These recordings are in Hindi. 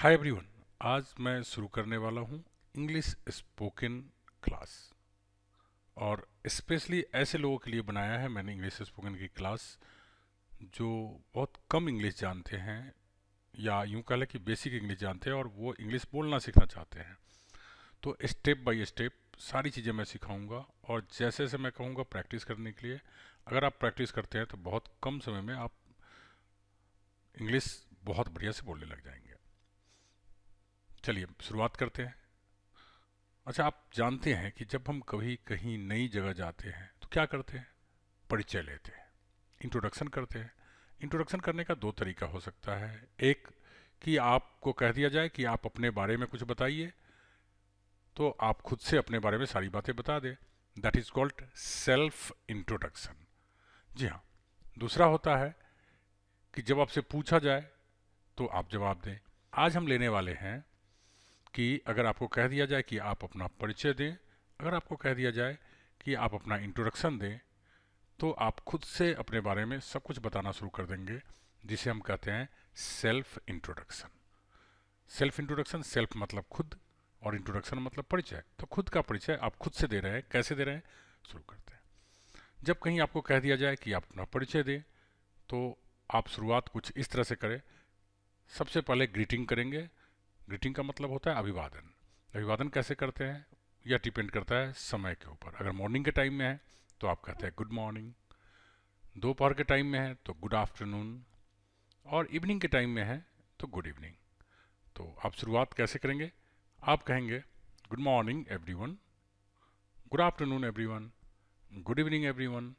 Hi everyone. आज मैं शुरू करने वाला हूँ इंग्लिश स्पोकन क्लास। और स्पेशली ऐसे लोगों के लिए बनाया है मैंने इंग्लिश स्पोकन की क्लास जो बहुत कम इंग्लिश जानते हैं, या यूं कह लें कि बेसिक इंग्लिश जानते हैं और वो इंग्लिश बोलना सीखना चाहते हैं। तो स्टेप बाय स्टेप सारी चीज़ें मैं सिखाऊंगा, और जैसे जैसे मैं कहूँगा प्रैक्टिस करने के लिए, अगर आप प्रैक्टिस करते हैं तो बहुत कम समय में आप इंग्लिश बहुत बढ़िया से बोलने लग जाएंगे। चलिए शुरुआत करते हैं। अच्छा, आप जानते हैं कि जब हम कभी कहीं नई जगह जाते हैं तो क्या करते हैं? परिचय लेते हैं, इंट्रोडक्शन करते हैं। इंट्रोडक्शन करने का दो तरीका हो सकता है। एक, कि आपको कह दिया जाए कि आप अपने बारे में कुछ बताइए, तो आप खुद से अपने बारे में सारी बातें बता दें। That is called self introduction. जी हाँ। दूसरा होता है कि जब आपसे पूछा जाए तो आप जवाब दें। आज हम लेने वाले हैं कि अगर आपको कह दिया जाए कि आप अपना परिचय दें, अगर आपको कह दिया जाए कि आप अपना इंट्रोडक्शन दें, तो आप खुद से अपने बारे में सब कुछ बताना शुरू कर देंगे, जिसे हम कहते हैं self introduction. Self introduction, self मतलब खुद, और इंट्रोडक्शन मतलब परिचय। तो खुद का परिचय आप खुद से दे रहे हैं, कैसे दे रहे हैं, शुरू करते हैं। जब कहीं आपको कह दिया जाए कि आप अपना परिचय दें, तो आप शुरुआत कुछ इस तरह से करें। सबसे पहले ग्रीटिंग करेंगे। ग्रीटिंग का मतलब होता है अभिवादन। अभिवादन कैसे करते हैं यह डिपेंड करता है समय के ऊपर। अगर मॉर्निंग के टाइम में है तो आप कहते हैं गुड मॉर्निंग, दोपहर के टाइम में है तो गुड आफ्टरनून, और इवनिंग के टाइम में है तो गुड इवनिंग। तो आप शुरुआत कैसे करेंगे? आप कहेंगे good morning everyone, good afternoon everyone, good evening everyone.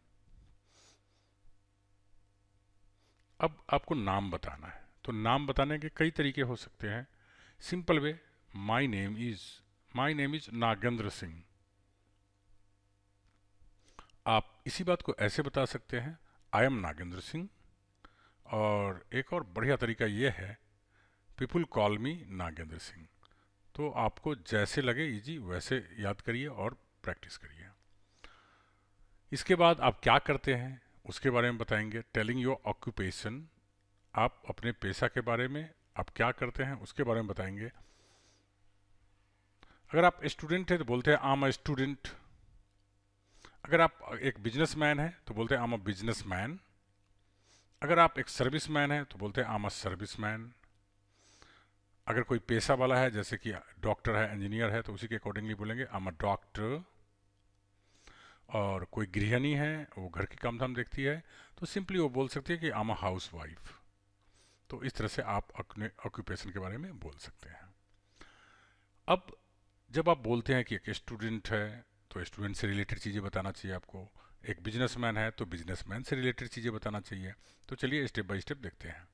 अब आपको नाम बताना है, तो नाम बताने के कई तरीके हो सकते हैं। Simple way, my name is my name is Nagendra Singh. आप इसी बात को ऐसे बता सकते हैं, आई एम नागेंद्र सिंह। और एक और बढ़िया तरीका ये है, पीपुल कॉल मी नागेंद्र सिंह। तो आपको जैसे लगे इजी वैसे याद करिए और प्रैक्टिस करिए। इसके बाद आप क्या करते हैं उसके बारे में बताएंगे। टेलिंग योर ऑक्यूपेशन, आप अपने पेशा के बारे में, आप क्या करते हैं उसके बारे में बताएंगे। अगर आप स्टूडेंट हैं तो बोलते हैं आम अ स्टूडेंट। अगर आप एक बिजनेसमैन हैं तो बोलते हैं आम अ बिजनेसमैन। अगर आप एक सर्विसमैन हैं तो बोलते हैं आम अ सर्विसमैन। अगर कोई पेशा वाला है, जैसे कि डॉक्टर है, इंजीनियर है, तो उसी के अकॉर्डिंगली बोलेंगे आई एम अ डॉक्टर। और कोई गृहिणी है, वो घर की काम धाम देखती है, तो सिंपली वो बोल सकती है कि आई एम अ हाउस वाइफ। तो इस तरह से आप अपने ऑक्यूपेशन के बारे में बोल सकते हैं। अब जब आप बोलते हैं कि एक स्टूडेंट है तो स्टूडेंट से रिलेटेड चीज़ें बताना चाहिए आपको। एक बिजनेसमैन है तो बिजनेसमैन से रिलेटेड चीज़ें बताना चाहिए। तो चलिए स्टेप बाय स्टेप देखते हैं।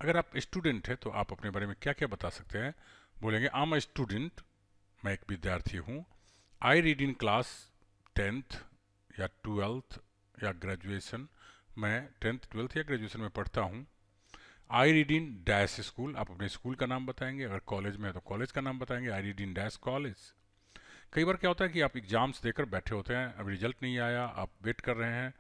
अगर आप स्टूडेंट हैं तो आप अपने बारे में क्या क्या बता सकते हैं। बोलेंगे आई एम अ स्टूडेंट, मैं एक विद्यार्थी हूँ। I read in class 10th या 12th या ग्रेजुएशन, मैं 10th 12th या ग्रेजुएशन में पढ़ता हूँ। I read in dash school, आप अपने स्कूल का नाम बताएंगे। अगर कॉलेज में है तो कॉलेज का नाम बताएंगे, I read in dash college. कई बार क्या होता है कि आप एग्जाम्स देकर बैठे होते हैं, अब रिजल्ट नहीं आया, आप वेट कर रहे हैं,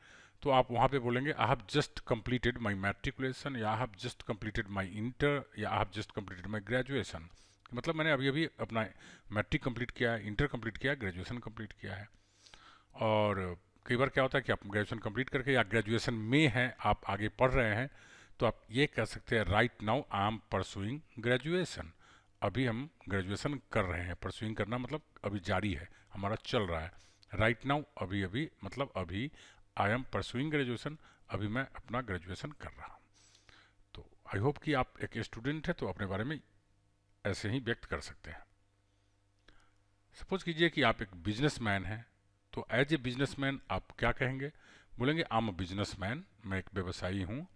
तो आप वहाँ पे बोलेंगे I have just completed my matriculation, या I have just completed my inter, या I have just completed my graduation. मतलब मैंने अभी अभी अपना मैट्रिक कंप्लीट किया है, इंटर कंप्लीट किया है, ग्रेजुएशन कंप्लीट किया है। और कई बार क्या होता है कि आप ग्रेजुएशन कंप्लीट करके या ग्रेजुएशन में हैं, आप आगे पढ़ रहे हैं, तो आप ये कह सकते हैं right now I am pursuing graduation. अभी हम ग्रेजुएशन कर रहे हैं। परसुइंग करना मतलब अभी जारी है, हमारा चल रहा है। राइट नाउ अभी अभी मतलब अभी, आई एम परसुइंग ग्रेजुएशन, अभी मैं अपना ग्रेजुएशन कर रहा हूँ। तो आई होप कि आप एक स्टूडेंट हैं तो अपने बारे में ऐसे ही व्यक्त कर सकते हैं। सपोज कीजिए कि आप एक बिजनेसमैन हैं, तो एज ए बिजनेसमैन आप क्या कहेंगे? बोलेंगे आई एम अ बिजनेसमैन, मैं एक व्यवसायी हूँ।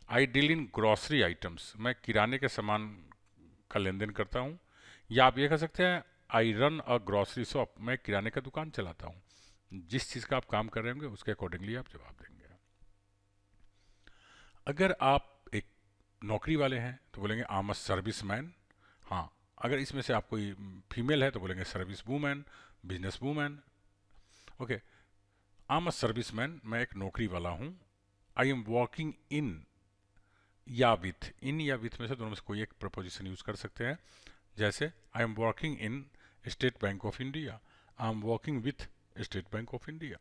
I deal in grocery items, मैं किराने के सामान का लेन देन करता हूँ। या आप ये कह सकते हैं I run a grocery shop, मैं किराने का दुकान चलाता हूँ। जिस चीज़ का आप काम कर रहे होंगे उसके अकॉर्डिंगली आप जवाब देंगे। अगर आप एक नौकरी वाले हैं तो बोलेंगे I am a service man. हाँ, अगर इसमें से आप कोई फीमेल है तो बोलेंगे service women, business women. Okay, I am a service man, मैं एक नौकरी वाला हूँ। आई एम वर्किंग इन या विथ, इन या विथ में से दोनों में से कोई एक प्रपोजिशन यूज कर सकते हैं। जैसे I am working in state bank of India, I am working with state bank of India.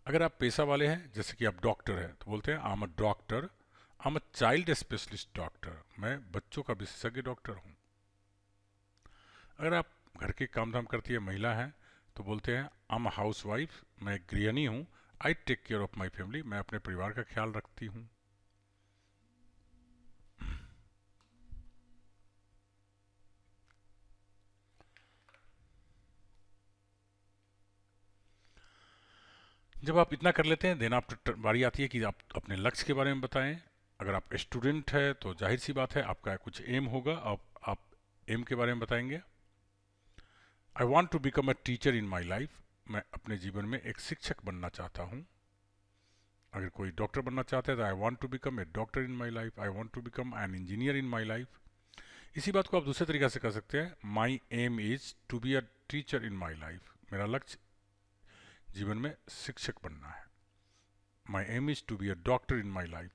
अगर आप पेशा वाले हैं, जैसे कि आप डॉक्टर हैं, तो बोलते हैं I am a doctor, I am a child specialist doctor, मैं बच्चों का विशेषज्ञ डॉक्टर हूँ। अगर आप घर के काम धाम करती है महिला हैं, तो बोलते हैं आई एम अ हाउस वाइफ, मैं एक गृहिणी हूँ, I take care of my family, मैं अपने परिवार का ख्याल रखती हूँ। जब आप इतना कर लेते हैं, देन आप बारी आती है कि आप अपने लक्ष्य के बारे में बताएं। अगर आप स्टूडेंट है तो जाहिर सी बात है आपका कुछ एम होगा, आप एम के बारे में बताएंगे। I want to become a teacher in my life, मैं अपने जीवन में एक शिक्षक बनना चाहता हूँ। अगर कोई डॉक्टर बनना चाहता है तो I want to become a doctor in my life, I want to become an engineer in my life. इसी बात को आप दूसरे तरीके से कर सकते हैं, my aim is to be a teacher in my life, मेरा लक्ष्य जीवन में शिक्षक बनना है। My aim is to be a doctor in my life,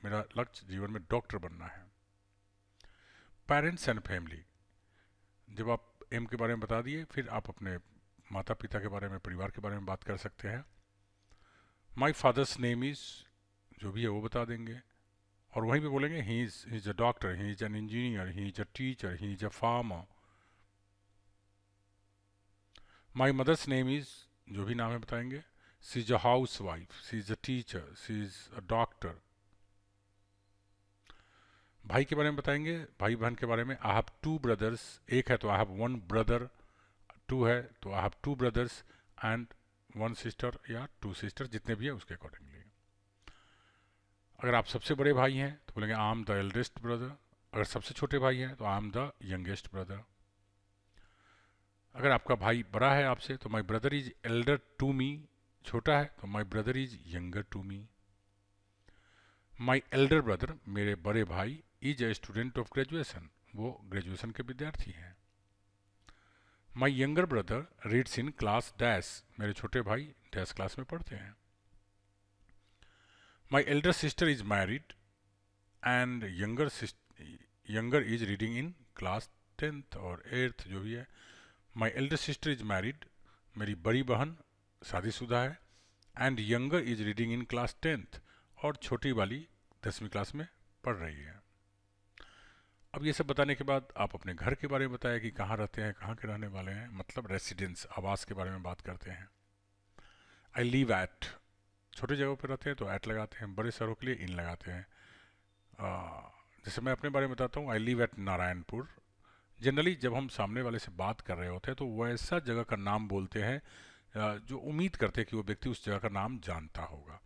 मेरा लक्ष्य जीवन में डॉक्टर बनना है। पेरेंट्स एंड फैमिली, जब आप एम के बारे में बता दिए, फिर आप अपने माता पिता के बारे में, परिवार के बारे में बात कर सकते हैं। माई फादर्स नेम इज, जो भी है वो बता देंगे, और वहीं पे बोलेंगे he is a doctor, he is an engineer, he is a teacher, he is a farmer. My mother's name is, जो भी नाम है बताएंगे, she is a house wife, she is a teacher, she is a doctor. भाई के बारे में बताएंगे, भाई बहन के बारे में, आई हैव टू ब्रदर्स, एक है तो I have one brother, two है तो I have two brothers and one sister या टू सिस्टर, जितने भी है उसके अकॉर्डिंगली। अगर आप सबसे बड़े भाई हैं तो बोलेंगे I am the eldest brother, अगर सबसे छोटे भाई हैं तो I am the youngest brother. अगर आपका भाई बड़ा है आपसे तो my brother is elder to me, छोटा है तो my brother is younger to me. My elder brother, मेरे बड़े भाई, is a student of graduation, वो ग्रेजुएशन के विद्यार्थी हैं। My younger brother reads in class dash, मेरे छोटे भाई डैश क्लास में पढ़ते हैं। My elder sister is married and younger is reading in class 10th और 8th, जो भी है। My elder sister is married, मेरी बड़ी बहन शादीशुदा है, and younger is reading in class 10th, और छोटी वाली 10वीं क्लास में पढ़ रही है। अब ये सब बताने के बाद आप अपने घर के बारे में बताया कि कहाँ रहते हैं, कहाँ के रहने वाले हैं, मतलब रेसिडेंस, आवास के बारे में बात करते हैं। आई लिव एट, छोटे जगहों पर रहते हैं तो एट लगाते हैं, बड़े शहरों के लिए इन लगाते हैं। जैसे मैं अपने बारे में बताता हूँ, I live at Narayanpur. Generally जब हम सामने वाले से बात कर रहे होते हैं तो वैसा जगह का नाम बोलते हैं जो उम्मीद करते हैं कि वो व्यक्ति उस जगह का नाम जानता होगा।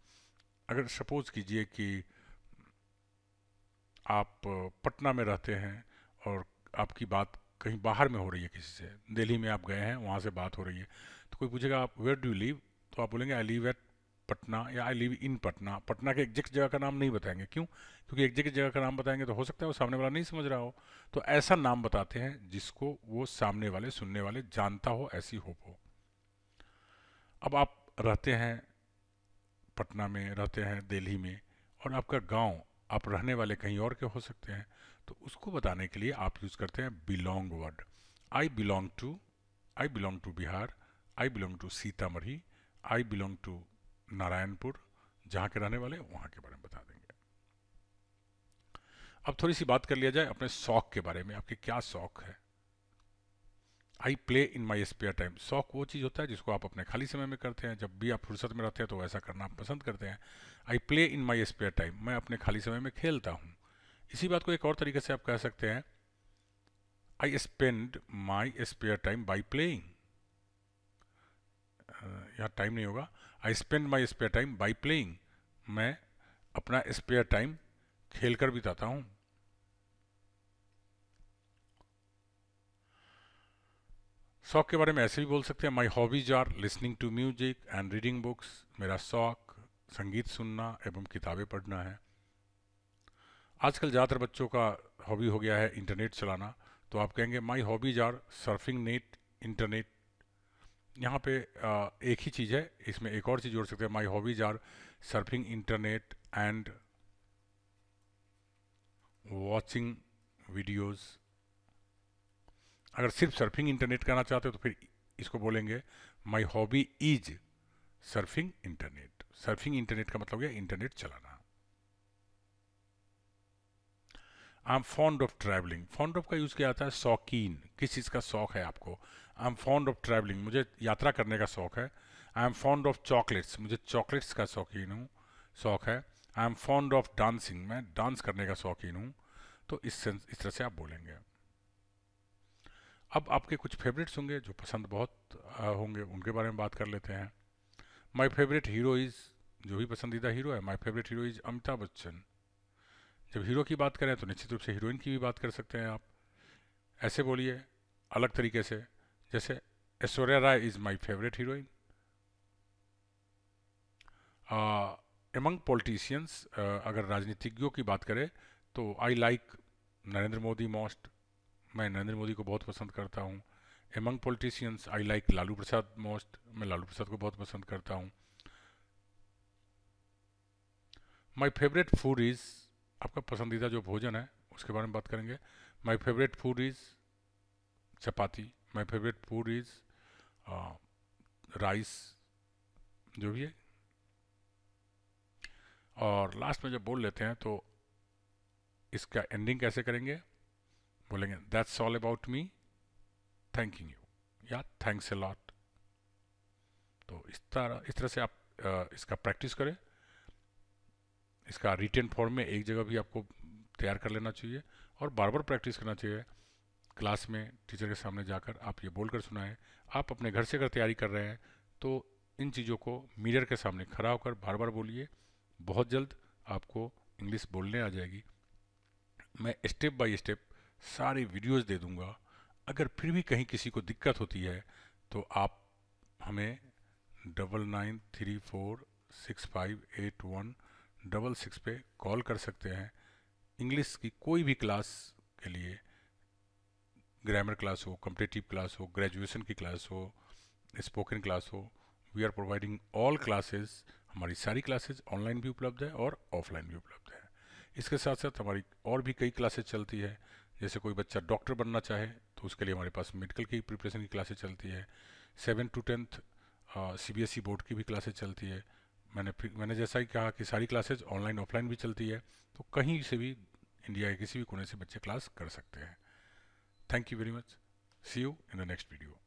अगर सपोज कीजिए कि आप पटना में रहते हैं और आपकी बात कहीं बाहर में हो रही है किसी से, दिल्ली में आप गए हैं, वहाँ से बात हो रही है, तो कोई पूछेगा आप वेयर डू यू लिव, तो आप बोलेंगे आई लिव एट पटना या I live in Patna. Patna के एग्जैक्ट जगह का नाम नहीं बताएंगे, क्यों? क्योंकि एग्जैक्ट जगह का नाम बताएंगे तो हो सकता है वो सामने वाला नहीं समझ रहा हो, तो ऐसा नाम बताते हैं जिसको वो सामने वाले, सुनने वाले जानता हो, ऐसी होप हो। अब आप रहते हैं पटना में, रहते हैं दिल्ली में, और आपका गांव, आप रहने वाले कहीं और के हो सकते हैं, तो उसको बताने के लिए आप यूज़ करते हैं belong word. I belong to Bihar, I belong to Sitamarhi, I belong to Narayanpur, जहाँ के रहने वाले वहाँ के बारे में बता देंगे। अब थोड़ी सी बात कर लिया जाए अपने शौक के बारे में, आपके क्या शौक है। I play in my spare time, शौक वो चीज़ होता है जिसको आप अपने खाली समय में करते हैं, जब भी आप फुर्सत में रहते हैं तो ऐसा करना आप पसंद करते हैं। I play in my spare time, मैं अपने खाली समय में खेलता हूँ। इसी बात को एक और तरीके से आप कह सकते हैं, I spend my spare time by playing, यहाँ टाइम नहीं होगा, I spend my spare time by playing, मैं अपना स्पेयर टाइम खेल कर बिताता हूँ। शौक के बारे में ऐसे भी बोल सकते हैं, my hobbies are listening to music and reading books, मेरा शौक संगीत सुनना एवं किताबें पढ़ना है। आजकल ज़्यादातर बच्चों का हॉबी हो गया है इंटरनेट चलाना, तो आप कहेंगे my hobbies are surfing net, internet. यहाँ पे एक ही चीज़ है, इसमें एक और चीज़ जोड़ सकते हैं, my hobbies are surfing internet and watching videos. अगर सिर्फ सर्फिंग इंटरनेट करना चाहते हो तो फिर इसको बोलेंगे my hobby is surfing internet. Surfing internet का मतलब है इंटरनेट चलाना। I am fond of travelling. Fond of का यूज़ किया जाता है शौकीन, किस चीज़ का शौक है आपको। I am fond of travelling, मुझे यात्रा करने का शौक है। I am fond of chocolates, मुझे चॉकलेट्स का शौकीन हूँ, शौक है। I am fond of dancing, मैं डांस करने का शौकीन हूँ। तो इस तरह से आप बोलेंगे। अब आपके कुछ फेवरेट्स होंगे जो पसंद बहुत होंगे, उनके बारे में बात कर लेते हैं। माई फेवरेट हीरो इज़, जो भी पसंदीदा हीरो है, my favourite hero is Amitabh Bachchan. जब हीरो की बात करें तो निश्चित रूप से हीरोइन की भी बात कर सकते हैं आप। ऐसे बोलिए अलग तरीके से, जैसे Aishwarya Rai is my favourite heroine. Among politicians, अगर राजनीतिज्ञों की बात करें तो I like Narendra Modi most, मैं नरेंद्र मोदी को बहुत पसंद करता हूँ। Among politicians I like Lalu Prasad most, मैं लालू प्रसाद को बहुत पसंद करता हूँ। माई फेवरेट फूड इज़, आपका पसंदीदा जो भोजन है उसके बारे में बात करेंगे। My favourite food is chapati, my favourite food is rice, जो भी है। और लास्ट में जब बोल लेते हैं तो इसका एंडिंग कैसे करेंगे, बोलेंगे that's all about me, thanking you या थैंक्स अ लॉट। तो इस तरह से आप इसका प्रैक्टिस करें। इसका रिटन फॉर्म में एक जगह भी आपको तैयार कर लेना चाहिए और बार बार प्रैक्टिस करना चाहिए। क्लास में टीचर के सामने जाकर आप ये बोलकर सुनाएं। आप अपने घर से अगर तैयारी कर रहे हैं तो इन चीज़ों को मिरर के सामने खड़ा होकर बार बार बोलिए। बहुत जल्द आपको इंग्लिश बोलने आ जाएगी। मैं स्टेप बाय स्टेप सारे वीडियोस दे दूंगा। अगर फिर भी कहीं किसी को दिक्कत होती है तो आप हमें 9934658166 पे कॉल कर सकते हैं। इंग्लिश की कोई भी क्लास के लिए, ग्रामर क्लास हो, कम्पिटिटिव क्लास हो, ग्रेजुएशन की क्लास हो, स्पोकन क्लास हो, we are providing all classes. हमारी सारी क्लासेस ऑनलाइन भी उपलब्ध है और ऑफलाइन भी उपलब्ध है। इसके साथ साथ हमारी और भी कई क्लासेस चलती है। जैसे कोई बच्चा डॉक्टर बनना चाहे तो उसके लिए हमारे पास मेडिकल की प्रिपरेशन की क्लासेस चलती है। 7 to 10th CBSE बोर्ड की भी क्लासेस चलती है। मैंने जैसा ही कहा कि सारी क्लासेज ऑनलाइन ऑफलाइन भी चलती है, तो कहीं से भी इंडिया के किसी भी कोने से बच्चे क्लास कर सकते हैं। Thank you very much. See you in the next video.